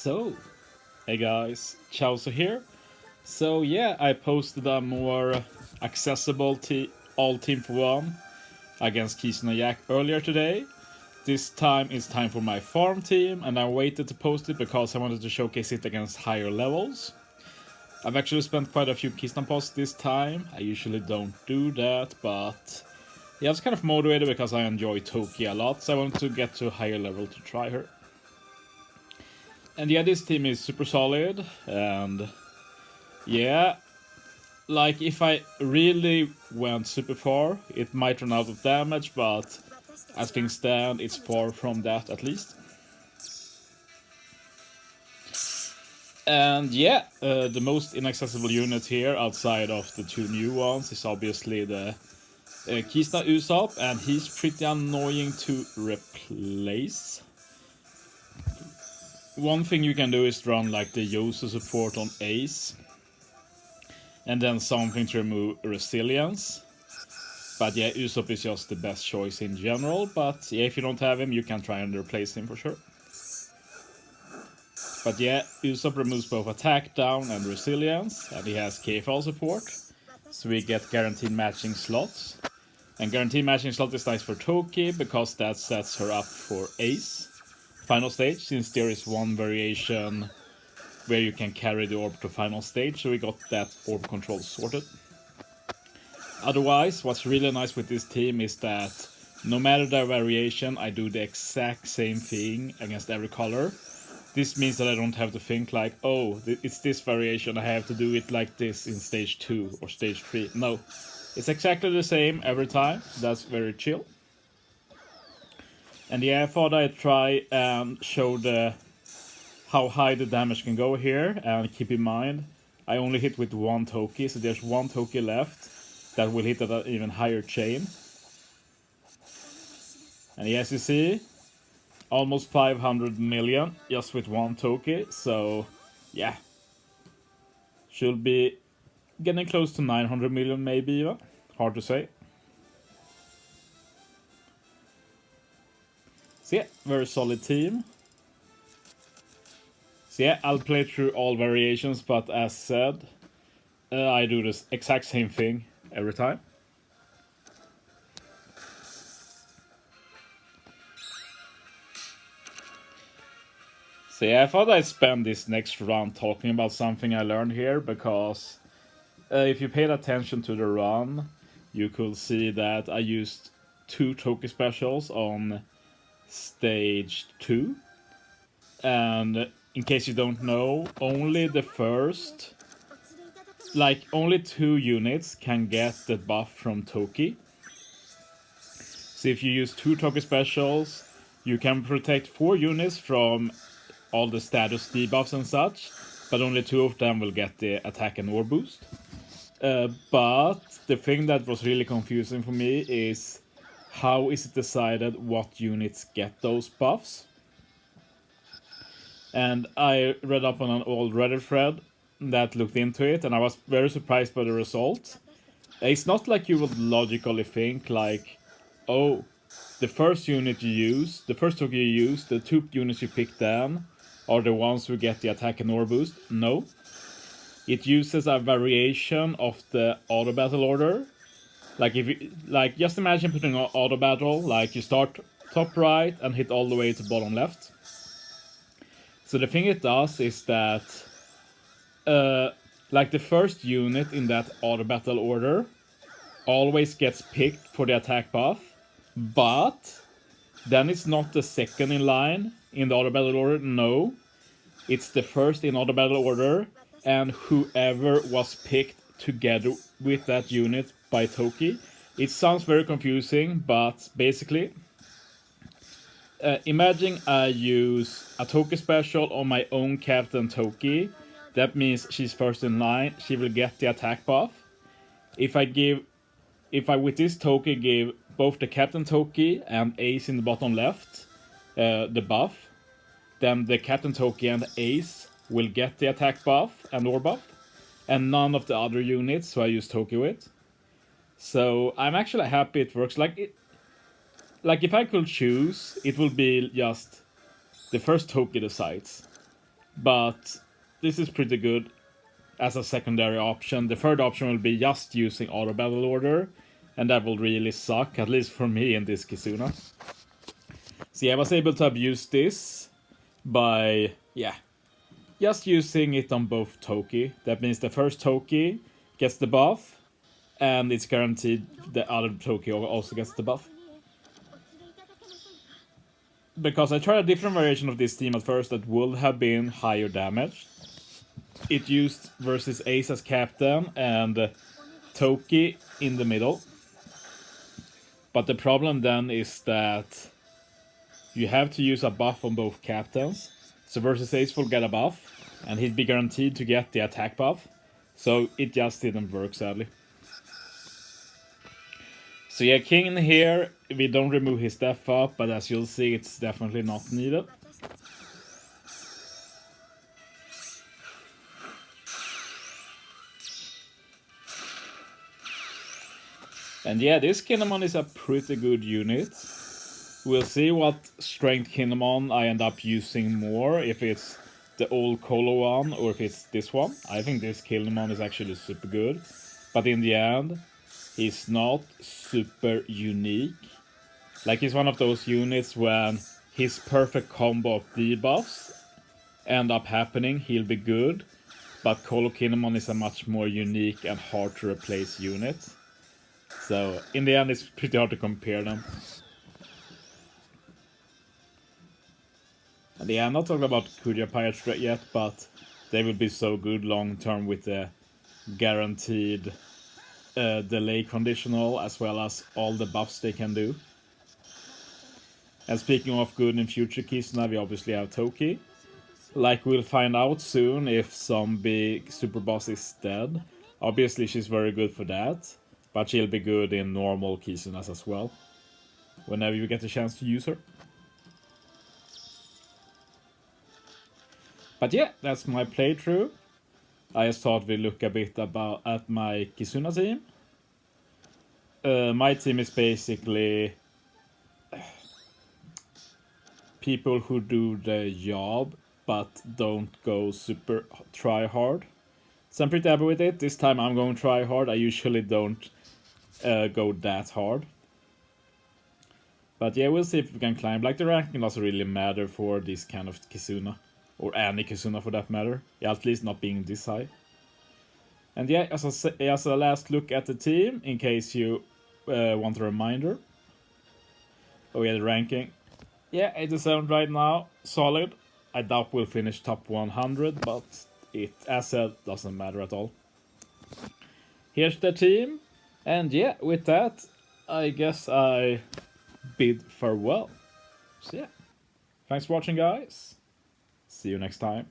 So, hey guys, Chowser here. So yeah, I posted a more accessible all team for one against Kizuna Jack earlier today. This time it's time for my farm team, and I waited to post it because I wanted to showcase it against higher levels. I've actually spent quite a few Kizuna posts this time. I usually don't do that, but yeah, I was kind of motivated because I enjoy Toki a lot, so I wanted to get to a higher level to try her. And yeah, this team is super solid, and yeah, like if I really went super far, it might run out of damage, but as things stand, it's far from that at least. And yeah, the most inaccessible unit here outside of the two new ones is obviously the Kizuna Usopp, and he's pretty annoying to replace. One thing you can do is run like the Yosu support on Ace, and then something to remove resilience. But yeah, Usopp is just the best choice in general, but yeah, if you don't have him, you can try and replace him for sure. But yeah, Usopp removes both attack down and resilience, and he has KFL support, so we get guaranteed matching slots. And guaranteed matching slot is nice for Toki, because that sets her up for Ace final stage, since there is one variation where you can carry the orb to final stage, so we got that orb control sorted. Otherwise, what's really nice with this team is that no matter the variation, I do the exact same thing against every color. This means that I don't have to think like, oh, it's this variation, I have to do it like this in stage 2 or stage 3. No, it's exactly the same every time. That's very chill. And yeah, I thought I'd try and show how high the damage can go here, and keep in mind, I only hit with one Toki, so there's one Toki left that will hit at an even higher chain. And as you see, almost 500 million just with one Toki, so yeah. Should be getting close to 900 million maybe even, hard to say. So yeah, very solid team. So yeah, I'll play through all variations, but as said, I do this exact same thing every time. So yeah, I thought I'd spend this next round talking about something I learned here, because if you paid attention to the run, you could see that I used 2 Toki specials on stage 2. And in case you don't know, only the first, like only 2 units can get the buff from Toki. So if you use 2 Toki specials, you can protect 4 units from all the status debuffs and such, but only 2 of them will get the attack and orb boost. But the thing that was really confusing for me is how is it decided what units get those buffs? And I read up on an old Reddit thread that looked into it, and I was very surprised by the result. It's not like you would logically think like, oh, the first unit you use, the first Toki you use, the 2 units you pick then are the ones who get the attack and orb boost. No. It uses a variation of the auto battle order. Like if you just imagine putting an auto battle, like you start top right and hit all the way to bottom left. So the thing it does is that like the first unit in that auto battle order always gets picked for the attack buff, but then it's not the second in line in the auto battle order. No, it's the first in auto battle order, and whoever was picked together with that unit by Toki. It sounds very confusing, but basically, imagine I use a Toki special on my own Captain Toki. That means she's first in line. She will get the attack buff. If I with this Toki give both the Captain Toki and Ace in the bottom left the buff, then the Captain Toki and Ace will get the attack buff and orb buff, and none of the other units who I use Toki with. So I'm actually happy it works. Like if I could choose, it would be just the first Toki decides. but this is pretty good as a secondary option. The third option will be just using auto battle order, and that will really suck, at least for me in this Kizuna. See, I was able to abuse this by, just using it on both Toki. That means the first Toki gets the buff, and it's guaranteed the other Toki also gets the buff. Because I tried a different variation of this team at first that would have been higher damage. It used versus Ace as captain and Toki in the middle. But the problem then is that you have to use a buff on both captains. So versus Ace will get a buff, and he'd be guaranteed to get the attack buff. So it just didn't work, sadly. So yeah, King here, we don't remove his death up, but as you'll see, it's definitely not needed. And yeah, this Kinemon is a pretty good unit. We'll see what strength Kinemon I end up using more, if it's the old Colo one or if it's this one. I think this Kinemon is actually super good, but in the end, he's not super unique. Like, he's one of those units when his perfect combo of debuffs end up happening, he'll be good. But Colo Kinemon is a much more unique and hard to replace unit. So, in the end, it's pretty hard to compare them. And yeah, I'm not talking about Kuja Pirates yet, but they will be so good long term with the guaranteed delay conditional, as well as all the buffs they can do. And speaking of good in future Kizuna, we obviously have Toki. Like, we'll find out soon if some big super boss is dead. Obviously she's very good for that, but she'll be good in normal Kizunas as well, whenever you get a chance to use her. But yeah, that's my playthrough. I just thought we'd look a bit at my Kizuna team. My team is basically people who do the job but don't go super try hard. So I'm pretty happy with it. This time I'm going to try hard. I usually don't go that hard. But yeah, we'll see if we can climb. Like, the ranking doesn't really matter for this kind of Kizuna. Or any Kizuna for that matter. Yeah, at least not being this high. And yeah, as a last look at the team, in case you want a reminder. Oh yeah, the ranking. Yeah, 87 right now. Solid. I doubt we'll finish top 100, but it, as said, doesn't matter at all. Here's the team. And yeah, with that, I guess I bid farewell. So yeah, thanks for watching, guys. See you next time.